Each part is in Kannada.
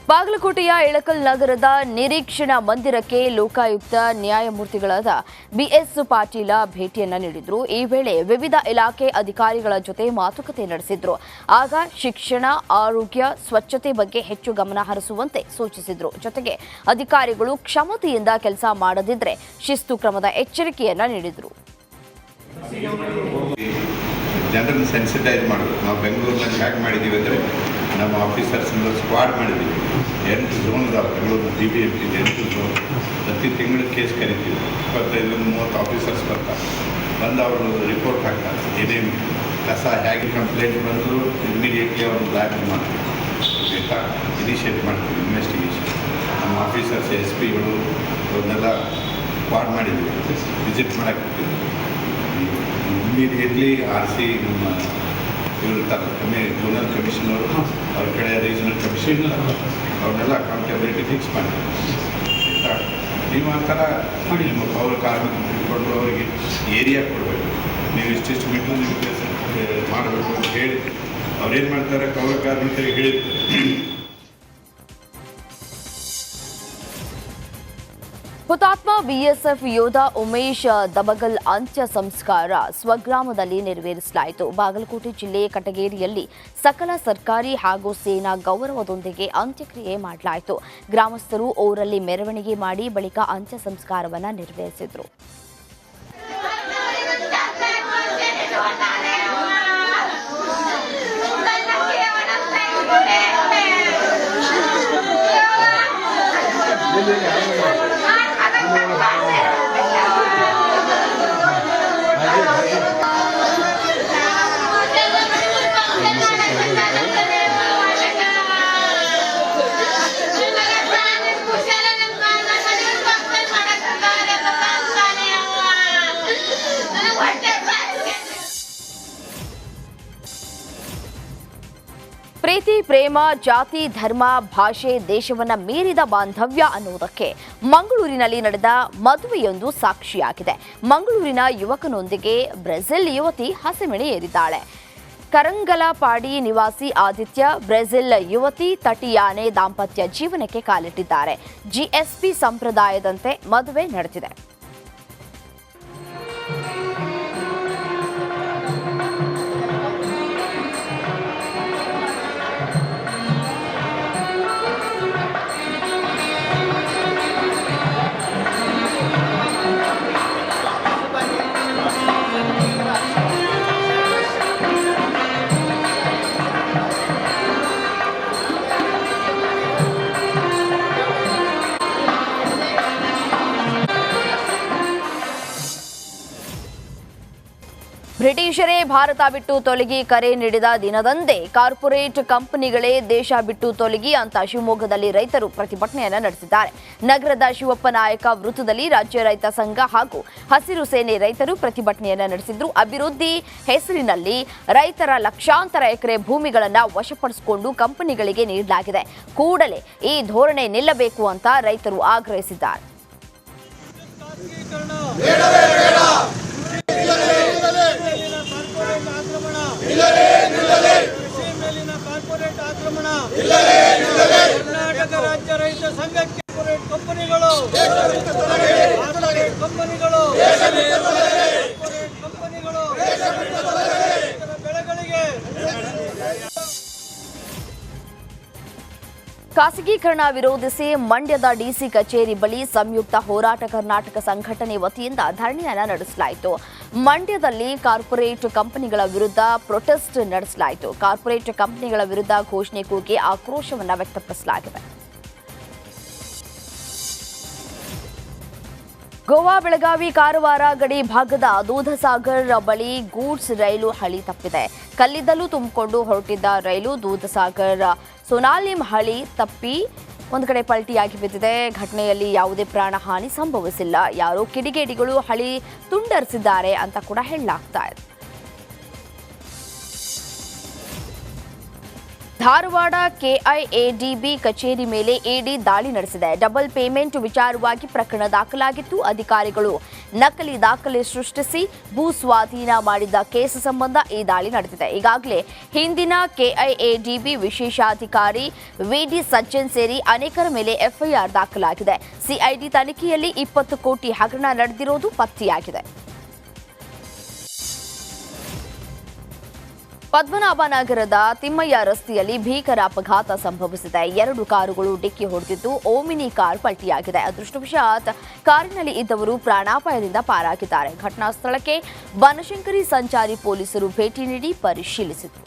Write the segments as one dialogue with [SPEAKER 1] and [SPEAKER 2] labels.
[SPEAKER 1] ಬಾಗಲಕೋಟೆಯ ಇಳಕಲ್ ನಗರದ ನಿರೀಕ್ಷಣಾ ಮಂದಿರಕ್ಕೆ ಲೋಕಾಯುಕ್ತ ನ್ಯಾಯಮೂರ್ತಿಗಳಾದ ಬಿಎಸ್ ಪಾಟೀಲ ಭೇಟಿಯನ್ನ ನೀಡಿದ್ರು. ಈ ವೇಳೆ ವಿವಿಧ ಇಲಾಖೆ ಅಧಿಕಾರಿಗಳ ಜೊತೆ ಮಾತುಕತೆ ನಡೆಸಿದ್ರು. ಆಗ ಶಿಕ್ಷಣ, ಆರೋಗ್ಯ, ಸ್ವಚ್ಛತೆ ಬಗ್ಗೆ ಹೆಚ್ಚು ಗಮನ ಹರಿಸುವಂತೆ ಸೂಚಿಸಿದ್ರು. ಜೊತೆಗೆ ಅಧಿಕಾರಿಗಳು ಕ್ಷಮತೆಯಿಂದ ಕೆಲಸ ಮಾಡದಿದ್ರೆ ಶಿಸ್ತು ಕ್ರಮದ ಎಚ್ಚರಿಕೆಯನ್ನ ನೀಡಿದ್ರು.
[SPEAKER 2] ಜನರನ್ನು ಸೆನ್ಸಿಟೈಸ್ ಮಾಡಬೇಕು. ನಾವು ಬೆಂಗಳೂರಿನಲ್ಲಿ ಹೇಗೆ ಮಾಡಿದ್ದೀವಿ ಅಂದರೆ ನಮ್ಮ ಆಫೀಸರ್ಸ್ನ ಸ್ಕ್ವಾಡ್ ಮಾಡಿದ್ದೀವಿ. 8 ಝೋನ್ ಇದಾವೆ ಬೆಂಗಳೂರು BBMP 8 ಝೋನ್. ಪ್ರತಿ ತಿಂಗಳು ಕೇಸ್ ಕರಿತೀವಿ. 25-30 ಆಫೀಸರ್ಸ್ ಬಂದು ಅವರು ರಿಪೋರ್ಟ್ ಹಾಕ್ತಾರೆ. ಏನೇನು ಕಸ ಹೇಗೆ ಕಂಪ್ಲೇಂಟ್ ಬಂದರೂ ಇಮಿಡಿಯೇಟ್ಲಿ ಅವ್ರನ್ನ ಬ್ಲ್ಯಾಕ್ ಮಾಡ್ತೀವಿ. ಬೇಕಾ ಇನಿಷಿಯೇಟ್ ಮಾಡ್ತೀವಿ ಇನ್ವೆಸ್ಟಿಗೇಷನ್. ನಮ್ಮ ಆಫೀಸರ್ಸ್ SP ಗಳು ಅವ್ರನ್ನೆಲ್ಲ ಸ್ಕ್ವಾಡ್ ಮಾಡಿದ್ದೀವಿ. ವಿಸಿಟ್ ಮಾಡೋಕ್ಕೆ ಇಮಿಡಿಯೇಟ್ಲಿ RC ನಮ್ಮ ಇವರು ಝೋನಲ್ ಕಮಿಷನರು ಅವ್ರ ಕಡೆ ರೀಜನಲ್ ಕಮಿಷನರ್ ಅವ್ರನ್ನೆಲ್ಲ ಅಕೌಂಟಬಿಲಿಟಿ ಫಿಕ್ಸ್ ಮಾಡಿದ್ದೀವಿ. ನೀವು ಆ ಥರ ನಿಮ್ಮ ಪೌರ ಕಾರ್ಮಿಕರು ತಿಳ್ಕೊಂಡು ಅವರಿಗೆ ಏರಿಯಾ ಕೊಡಬೇಕು. ನೀವು ಇಷ್ಟಿಷ್ಟು ಮೀಟರ್ ನೀವು ಮಾಡಬೇಕು ಅಂತ ಹೇಳಿ ಅವ್ರೇನು ಮಾಡ್ತಾರೆ, ಪೌರ ಕಾರ್ಮಿಕರಿಗೆ ಹೇಳಿ.
[SPEAKER 1] ಹುತಾತ್ಮ BSF ಯೋಧ ಉಮೇಶ್ ದಬಗಲ್ ಅಂತ್ಯ ಸಂಸ್ಕಾರ ಸ್ವಗ್ರಾಮದಲ್ಲಿ ನೆರವೇರಿಸಲಾಯಿತು. ಬಾಗಲಕೋಟೆ ಜಿಲ್ಲೆ ಕಟಗೇರಿಯಲ್ಲಿ ಸಕಲ ಸರ್ಕಾರಿ ಹಾಗೂ ಸೇನಾ ಗೌರವದೊಂದಿಗೆ ಅಂತ್ಯಕ್ರಿಯೆ ಮಾಡಲಾಯಿತು. ಗ್ರಾಮಸ್ಥರು ಊರಲ್ಲಿ ಮೆರವಣಿಗೆ ಮಾಡಿ ಬಳಿಕ ಅಂತ್ಯ ಸಂಸ್ಕಾರವನ್ನು ನೆರವೇರಿಸಿದರು. ಪ್ರೀತಿ, ಪ್ರೇಮ, ಜಾತಿ, ಧರ್ಮ, ಭಾಷೆ, ದೇಶವನ್ನ ಮೀರಿದ ಬಾಂಧವ್ಯ ಅನ್ನುವುದಕ್ಕೆ ಮಂಗಳೂರಿನಲ್ಲಿ ನಡೆದ ಮದುವೆಯೊಂದು ಸಾಕ್ಷಿಯಾಗಿದೆ. ಮಂಗಳೂರಿನ ಯುವಕನೊಂದಿಗೆ ಬ್ರೆಜಿಲ್ ಯುವತಿ ಹಸೆಮಣೆ ಏರಿದ್ದಾಳೆ. ಕರಂಗಲಪಾಡಿ ನಿವಾಸಿ ಆದಿತ್ಯ, ಬ್ರೆಜಿಲ್ ಯುವತಿ ತಟಿಯಾನೆ ದಾಂಪತ್ಯ ಜೀವನಕ್ಕೆ ಕಾಲಿಟ್ಟಿದ್ದಾರೆ. GSP ಸಂಪ್ರದಾಯದಂತೆ ಮದುವೆ ನಡೆದಿದೆ. ಬ್ರಿಟಿಷರೇ ಭಾರತ ಬಿಟ್ಟು ತೊಲಗಿ ಕರೆ ನೀಡಿದ ದಿನದಂದೇ ಕಾರ್ಪೊರೇಟ್ ಕಂಪನಿಗಳೇ ದೇಶ ಬಿಟ್ಟು ತೊಲಗಿ ಅಂತ ಶಿವಮೊಗ್ಗದಲ್ಲಿ ರೈತರು ಪ್ರತಿಭಟನೆಯನ್ನು ನಡೆಸಿದ್ದಾರೆ. ನಗರದ ಶಿವಪ್ಪ ನಾಯಕ ವೃತ್ತದಲ್ಲಿ ರಾಜ್ಯ ರೈತ ಸಂಘ ಹಾಗೂ ಹಸಿರು ಸೇನೆ ರೈತರು ಪ್ರತಿಭಟನೆಯನ್ನು ನಡೆಸಿದ್ರು. ಅಭಿವೃದ್ಧಿ ಹೆಸರಿನಲ್ಲಿ ರೈತರ ಲಕ್ಷಾಂತರ ಎಕರೆ ಭೂಮಿಗಳನ್ನು ವಶಪಡಿಸಿಕೊಂಡು ಕಂಪನಿಗಳಿಗೆ ನೀಡಲಾಗಿದೆ. ಕೂಡಲೇ ಈ ಧೋರಣೆ ನಿಲ್ಲಬೇಕು ಅಂತ ರೈತರು ಆಗ್ರಹಿಸಿದ್ದಾರೆ.
[SPEAKER 3] ಕರ್ನಾಟಕ ರಾಜ್ಯ ರೈತ ಸಂಘಕ್ಕೆ ಕಂಪನಿಗಳು ಬೆಳೆಗಳಿಗೆ
[SPEAKER 1] ಖಾಸಗೀಕರಣ ವಿರೋಧಿಸಿ ಮಂಡ್ಯದ DC ಕಚೇರಿ ಬಳಿ ಸಂಯುಕ್ತ ಹೋರಾಟ ಕರ್ನಾಟಕ ಸಂಘಟನೆ ವತಿಯಿಂದ ಧರಣಿಯನ್ನು ನಡೆಸಲಾಯಿತು. ಮಂಡ್ಯದಲ್ಲಿ ಕಾರ್ಪೊರೇಟ್ ಕಂಪನಿಗಳ ವಿರುದ್ಧ ಪ್ರೊಟೆಸ್ಟ್ ನಡೆಸಲಾಯಿತು. ಕಾರ್ಪೊರೇಟ್ ಕಂಪನಿಗಳ ವಿರುದ್ಧ ಘೋಷಣೆ ಕೂಗಿ ಆಕ್ರೋಶವನ್ನು ವ್ಯಕ್ತಪಡಿಸಲಾಗಿದೆ. ಗೋವಾ, ಬೆಳಗಾವಿ, ಕಾರವಾರ ಗಡಿ ಭಾಗದ ದೂಧಸಾಗರ್ ಬಳಿ ಗೂಡ್ಸ್ ರೈಲು ಹಳಿ ತಪ್ಪಿದೆ. ಕಲ್ಲಿದ್ದಲು ತುಂಬಿಕೊಂಡು ಹೊರಟಿದ್ದ ರೈಲು ದೂಧಸಾಗರ್ ಸೋನಾಲಿಂ ಹಳಿ ತಪ್ಪಿ ಒಂದು ಕಡೆ ಪಲ್ಟಿಯಾಗಿ ಬಿದ್ದಿದೆ. ಘಟನೆಯಲ್ಲಿ ಯಾವುದೇ ಪ್ರಾಣ ಹಾನಿ ಸಂಭವಿಸಿಲ್ಲ. ಯಾರೋ ಕಿಡಿಗೇಡಿಗಳು ಹಳಿ ತುಂಡರಿಸಿದ್ದಾರೆ ಅಂತ ಕೂಡ ಹೇಳಲಾಗ್ತಾ ಇದೆ. ಧಾರವಾಡ ಕೆಐಎಡಿಬಿ ಕಚೇರಿ ಮೇಲೆ ಇಡಿ ದಾಳಿ ನಡೆಸಿದೆ. ಡಬಲ್ ಪೇಮೆಂಟ್ ವಿಚಾರವಾಗಿ ಪ್ರಕರಣ ದಾಖಲಾಗಿತ್ತು. ಅಧಿಕಾರಿಗಳು ನಕಲಿ ದಾಖಲೆ ಸೃಷ್ಟಿಸಿ ಭೂ ಸ್ವಾಧೀನ ಮಾಡಿದ ಕೇಸ್ ಸಂಬಂಧ ಈ ದಾಳಿ ನಡೆದಿದೆ. ಈಗಾಗಲೇ ಹಿಂದಿನ ಕೆಐಎಡಿಬಿ ವಿಶೇಷಾಧಿಕಾರಿ ವಿಡಿ ಸಜ್ಜನ್ ಸೇರಿ ಅನೇಕರ ಮೇಲೆ ಎಫ್ಐಆರ್ ದಾಖಲಾಗಿದೆ. ಸಿಐಡಿ ತನಿಖೆಯಲ್ಲಿ 20 ಕೋಟಿ ಹಗರಣ ನಡೆದಿರುವುದು ಪತ್ತೆಯಾಗಿದೆ. ಪದ್ಮನಾಭನಗರದ ತಿಮ್ಮಯ್ಯ ರಸ್ತೆಯಲ್ಲಿ ಭೀಕರ ಅಪಘಾತ ಸಂಭವಿಸಿದೆ. 2 ಕಾರುಗಳು ಡಿಕ್ಕಿ ಹೊಡೆದಿದ್ದು ಓಮಿನಿ ಕಾರ್ ಪಲ್ಟಿಯಾಗಿದೆ. ಅದೃಷ್ಟವಶಾತ್ ಕಾರಿನಲ್ಲಿ ಇದ್ದವರು ಪ್ರಾಣಾಪಾಯದಿಂದ ಪಾರಾಗಿದ್ದಾರೆ. ಘಟನಾ ಸ್ಥಳಕ್ಕೆ ಬನಶಂಕರಿ ಸಂಚಾರಿ ಪೊಲೀಸರು ಭೇಟಿ ನೀಡಿ ಪರಿಶೀಲಿಸಿದರು.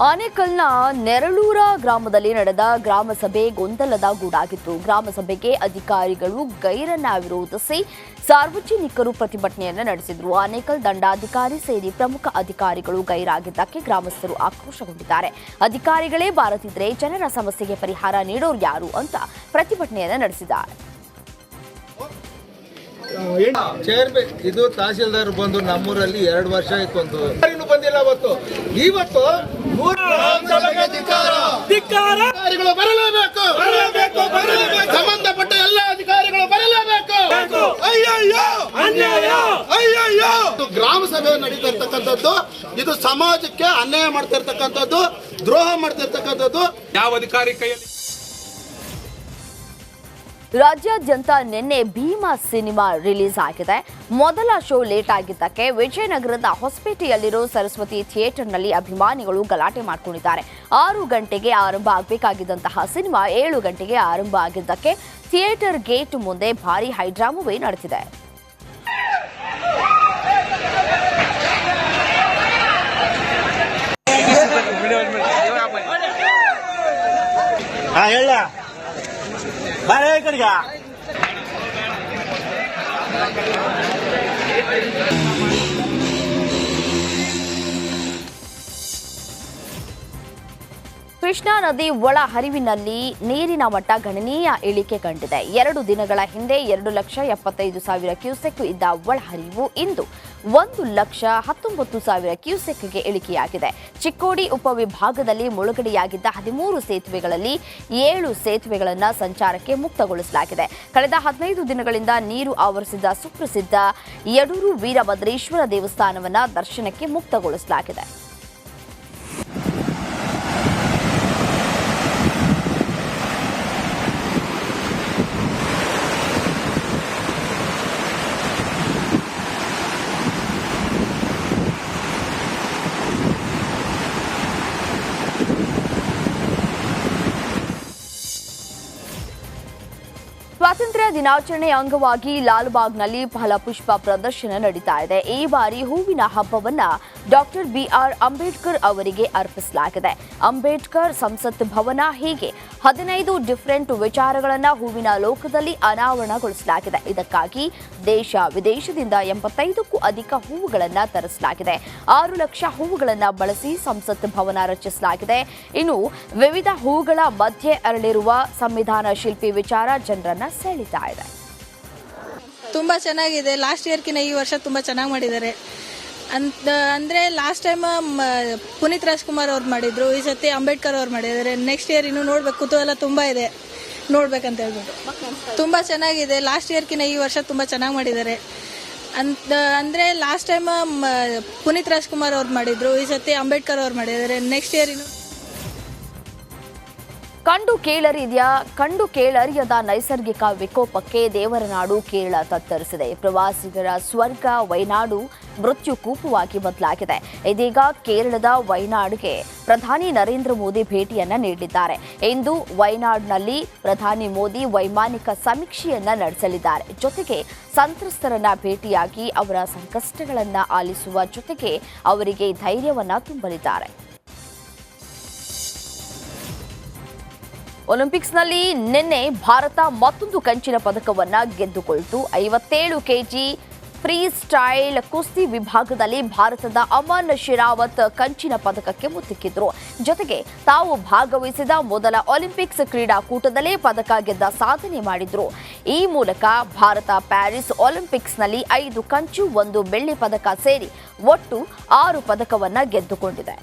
[SPEAKER 1] ಆನೇಕಲ್ನ ನೆರಳೂರ ಗ್ರಾಮದಲ್ಲಿ ನಡೆದ ಗ್ರಾಮ ಸಭೆ ಗೊಂದಲದ ಗೂಡಾಗಿತ್ತು. ಗ್ರಾಮ ಸಭೆಗೆ ಅಧಿಕಾರಿಗಳು ಗೈರನ್ನ ವಿರೋಧಿಸಿ ಸಾರ್ವಜನಿಕರು ಪ್ರತಿಭಟನೆಯನ್ನು ನಡೆಸಿದರು. ಆನೇಕಲ್ ದಂಡಾಧಿಕಾರಿ ಸೇರಿ ಪ್ರಮುಖ ಅಧಿಕಾರಿಗಳು ಗೈರಾಗಿದ್ದಕ್ಕೆ ಗ್ರಾಮಸ್ಥರು ಆಕ್ರೋಶಗೊಂಡಿದ್ದಾರೆ. ಅಧಿಕಾರಿಗಳೇ ಬಾರದಿದ್ರೆ ಜನರ ಸಮಸ್ಯೆಗೆ ಪರಿಹಾರ ನೀಡೋರು ಯಾರು ಅಂತ ಪ್ರತಿಭಟನೆಯನ್ನು ನಡೆಸಿದ್ದಾರೆ.
[SPEAKER 4] ಇದು ತಹಸೀಲ್ದಾರ್ ಬಂದು ನಮ್ಮೂರಲ್ಲಿ 2 ವರ್ಷ ಆಯ್ತು ಅಂತ ಬಂದಿಲ್ಲ. ಇವತ್ತು ಅಧಿಕಾರಿಗಳು ಬರಲೇಬೇಕು, ಸಂಬಂಧಪಟ್ಟ ಎಲ್ಲ ಅಧಿಕಾರಿಗಳು ಬರಲೇಬೇಕು. ಗ್ರಾಮ ಸಭೆ ನಡೀತಿರ್ತಕ್ಕಂಥದ್ದು ಇದು ಸಮಾಜಕ್ಕೆ ಅನ್ಯಾಯ ಮಾಡ್ತಿರ್ತಕ್ಕಂಥದ್ದು, ದ್ರೋಹ ಮಾಡ್ತಿರ್ತಕ್ಕಂಥದ್ದು.
[SPEAKER 5] ಯಾವ ಅಧಿಕಾರಿ ಕೈಯಲ್ಲಿ
[SPEAKER 1] ರಾಜ್ಯಾದ್ಯಂತ ನಿನ್ನೆ ಭೀಮಾ ಸಿನಿಮಾ ರಿಲೀಸ್ ಆಗಿದೆ. ಮೊದಲ ಶೋ ಲೇಟ್ ಆಗಿದ್ದಕ್ಕೆ ವಿಜಯನಗರದ ಹೊಸಪೇಟೆಯಲ್ಲಿರೋ ಸರಸ್ವತಿ ಥಿಯೇಟರ್ನಲ್ಲಿ ಅಭಿಮಾನಿಗಳು ಗಲಾಟೆ ಮಾಡಿಕೊಂಡಿದ್ದಾರೆ. 6 ಗಂಟೆಗೆ ಆರಂಭ ಆಗಬೇಕಾಗಿದ್ದಂತಹ ಸಿನಿಮಾ 7 ಗಂಟೆಗೆ ಆರಂಭ ಆಗಿದ್ದಕ್ಕೆ ಥಿಯೇಟರ್ ಗೇಟ್ ಮುಂದೆ ಭಾರೀ ಹೈಡ್ರಾಮವೇ ನಡೆದಿದೆ. ಕೃಷ್ಣಾ ನದಿ ಒಳ ಹರಿವಿನಲ್ಲಿ ನೀರಿನ ಮಟ್ಟ ಗಣನೀಯ ಇಳಿಕೆ ಕಂಡಿದೆ. 2 ದಿನಗಳ ಹಿಂದೆ 2,75,000 ಕ್ಯೂಸೆಕ್ ಇದ್ದ ಒಳಹರಿವು ಇಂದು 1,19,000 ಕ್ಯೂಸೆಕ್ಗೆ ಇಳಿಕೆಯಾಗಿದೆ. ಚಿಕ್ಕೋಡಿ ಉಪವಿಭಾಗದಲ್ಲಿ ಮುಳುಗಡೆಯಾಗಿದ್ದ 13 ಸೇತುವೆಗಳಲ್ಲಿ 7 ಸೇತುವೆಗಳನ್ನು ಸಂಚಾರಕ್ಕೆ ಮುಕ್ತಗೊಳಿಸಲಾಗಿದೆ. ಕಳೆದ 15 ದಿನಗಳಿಂದ ನೀರು ಆವರಿಸಿದ ಸುಪ್ರಸಿದ್ಧ ಯಡೂರು ವೀರಭದ್ರೇಶ್ವರ ದೇವಸ್ಥಾನವನ್ನು ದರ್ಶನಕ್ಕೆ ಮುಕ್ತಗೊಳಿಸಲಾಗಿದೆ. ಸ್ವಾತಂತ್ರ್ಯ ದಿನಾಚರಣೆ ಅಂಗವಾಗಿ ಲಾಲ್ಬಾಗ್ನಲ್ಲಿ ಫಲಪುಷ್ಪ ಪ್ರದರ್ಶನ ನಡೀತಾ ಇದೆ. ಈ ಬಾರಿ ಹೂವಿನ ಹಬ್ಬವನ್ನ ಡಾಕ್ಟರ್ BR ಅಂಬೇಡ್ಕರ್ ಅವರಿಗೆ ಅರ್ಪಿಸಲಾಗಿದೆ. ಅಂಬೇಡ್ಕರ್ ಸಂಸತ್ ಭವನ ಹೀಗೆ 15 ಡಿಫರೆಂಟ್ ವಿಚಾರಗಳನ್ನು ಹೂವಿನ ಲೋಕದಲ್ಲಿ ಅನಾವರಣಗೊಳಿಸಲಾಗಿದೆ. ಇದಕ್ಕಾಗಿ ದೇಶ ವಿದೇಶದಿಂದ 85ಕ್ಕೂ ಅಧಿಕ ಹೂವುಗಳನ್ನು ತರಿಸಲಾಗಿದೆ. 6 ಲಕ್ಷ ಹೂವುಗಳನ್ನು ಬಳಸಿ ಸಂಸತ್ ಭವನ ರಚಿಸಲಾಗಿದೆ. ಇನ್ನು ವಿವಿಧ ಹೂವುಗಳ ಮಧ್ಯೆ ಅರಳಿರುವ ಸಂವಿಧಾನ ಶಿಲ್ಪಿ ವಿಚಾರ ಜನರನ್ನ ಸೆಳೀತಾ ಇದೆ.
[SPEAKER 6] ತುಂಬಾ ಚೆನ್ನಾಗಿದೆ. ಲಾಸ್ಟ್ ಇಯರ್ಕಿನ ಈ ವರ್ಷ ತುಂಬಾ ಚೆನ್ನಾಗಿ ಮಾಡಿದ್ದಾರೆ. ಅಂದ್ರೆ ಲಾಸ್ಟ್ ಟೈಮ್ ಪುನೀತ್ ರಾಜ್ಕುಮಾರ್ ಅವ್ರು ಮಾಡಿದ್ರು, ಈ ಸತಿ ಅಂಬೇಡ್ಕರ್ ಅವ್ರು ಮಾಡಿದ್ದಾರೆ. ನೆಕ್ಸ್ಟ್ ಇಯರ್ ಇನ್ನು ನೋಡ್ಬೇಕು, ಕುತೂಹಲ ತುಂಬಾ ಇದೆ ನೋಡ್ಬೇಕಂತ ಹೇಳ್ಬಿಟ್ಟು. ತುಂಬಾ ಚೆನ್ನಾಗಿದೆ. ಲಾಸ್ಟ್ ಇಯರ್ಕಿನ ಈ ವರ್ಷ ತುಂಬಾ ಚೆನ್ನಾಗಿ ಮಾಡಿದ್ದಾರೆ. ಅಂದ್ರೆ ಲಾಸ್ಟ್ ಟೈಮ್ ಪುನೀತ್ ರಾಜ್ಕುಮಾರ್ ಅವ್ರು ಮಾಡಿದ್ರು, ಈ ಸತಿ ಅಂಬೇಡ್ಕರ್ ಅವ್ರು ಮಾಡಿದ್ದಾರೆ. ನೆಕ್ಸ್ಟ್ ಇಯರ್ ಇನ್ನು
[SPEAKER 1] ಕಂಡು ಕೇಳರಿಯದ ನೈಸರ್ಗಿಕ ವಿಕೋಪಕ್ಕೆ ದೇವರನಾಡು ಕೇರಳ ತತ್ತರಿಸಿದೆ. ಪ್ರವಾಸಿಗರ ಸ್ವರ್ಗ ವಯನಾಡು ಮೃತ್ಯು ಕೂಪವಾಗಿ ಬದಲಾಗಿದೆ. ಇದೀಗ ಕೇರಳದ ವಯನಾಡ್ಗೆ ಪ್ರಧಾನಿ ನರೇಂದ್ರ ಮೋದಿ ಭೇಟಿಯನ್ನ ನೀಡಿದ್ದಾರೆ. ಇಂದು ವಯನಾಡ್ನಲ್ಲಿ ಪ್ರಧಾನಿ ಮೋದಿ ವೈಮಾನಿಕ ಸಮೀಕ್ಷೆಯನ್ನ ನಡೆಸಲಿದ್ದಾರೆ. ಜೊತೆಗೆ ಸಂತ್ರಸ್ತರನ್ನ ಭೇಟಿಯಾಗಿ ಅವರ ಸಂಕಷ್ಟಗಳನ್ನ ಆಲಿಸುವ ಜೊತೆಗೆ ಅವರಿಗೆ ಧೈರ್ಯವನ್ನ ತುಂಬಲಿದ್ದಾರೆ. ಒಲಿಂಪಿಕ್ಸ್ನಲ್ಲಿ ನಿನ್ನೆ ಭಾರತ ಮತ್ತೊಂದು ಕಂಚಿನ ಪದಕವನ್ನ ಗೆದ್ದುಕೊಳ್ತು. 57 ಕೆಜಿ ಫ್ರೀ ಸ್ಟೈಲ್ ಕುಸ್ತಿ ವಿಭಾಗದಲ್ಲಿ ಭಾರತದ ಅಮನ್ ಶಿರಾವತ್ ಕಂಚಿನ ಪದಕಕ್ಕೆ ಮುತ್ತಿಕ್ಕಿದ್ರು. ಜೊತೆಗೆ ತಾವು ಭಾಗವಹಿಸಿದ ಮೊದಲ ಒಲಿಂಪಿಕ್ಸ್ ಕ್ರೀಡಾಕೂಟದಲ್ಲೇ ಪದಕ ಗೆದ್ದ ಸಾಧನೆ ಮಾಡಿದ್ರು. ಈ ಮೂಲಕ ಭಾರತ ಪ್ಯಾರಿಸ್ ಒಲಿಂಪಿಕ್ಸ್ನಲ್ಲಿ 5 ಕಂಚು 1 ಬೆಳ್ಳಿ ಪದಕ ಸೇರಿ ಒಟ್ಟು 6 ಪದಕವನ್ನ ಗೆದ್ದುಕೊಂಡಿದೆ.